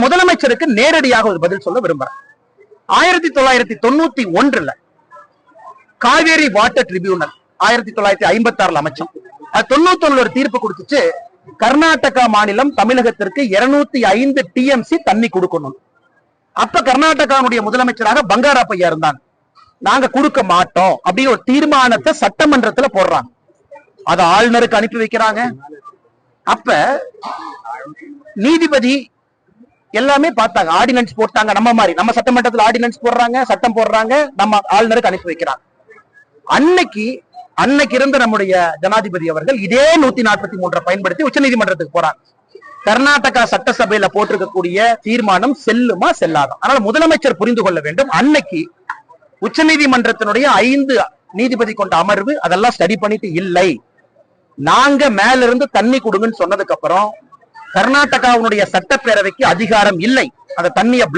முதலமைச்சருக்கு நேரடியாக ஒரு பதில் சொல்ல விரும்புறேன். 1991 காவேரி வாட்டர் ட்ரிபியூனல் 1956 அமைச்சோம். 91 ஒரு தீர்ப்பு கொடுத்துச்சு, கர்நாடகா மாநிலம் தமிழகத்திற்கு 205 டிஎம்சி தண்ணி கொடுக்கணும். அப்ப கர்நாடகாவுடைய முதலமைச்சராக பங்காரப்பையா இருந்தாங்க. நாங்க கொடுக்க மாட்டோம் அப்படின்னு ஒரு தீர்மானத்தை சட்டமன்றத்துல போடுறாங்க. அதை ஆளுநருக்கு அனுப்பி வைக்கிறாங்க. அப்ப நீதிபதி எல்லாமே பார்த்தாங்க, ஆர்டினன்ஸ் போட்டாங்க. நம்ம மாதிரி நம்ம சட்டமன்றத்தில் ஆர்டினன்ஸ் போடுறாங்க, சட்டம் போடுறாங்க, நம்ம ஆளுநருக்கு அனுப்பி வைக்கிறாங்க. அன்னைக்கு இருந்த நம்முடைய ஜனாதிபதி அவர்கள் இதே 143 பயன்படுத்தி உச்ச நீதிமன்றத்துக்கு போறாங்க. கர்நாடகா சட்டசபையில போட்டிருக்கக்கூடிய தீர்மானம் செல்லுமா செல்லாதா? அதனால முதலமைச்சர் புரிந்து கொள்ள வேண்டும், அன்னைக்கு உச்ச நீதிமன்றத்தினுடைய 5 நீதிபதி கொண்ட அமர்வு அதெல்லாம் ஸ்டடி பண்ணிட்டு இல்லை, நாங்க மேல இருந்து தண்ணி கொடுங்கன்னு சொன்னதுக்கு அப்புறம் கர்நாடகாவுடைய சட்டப்பேரவைக்கு அதிகாரம் இல்லை அந்த தண்ணியை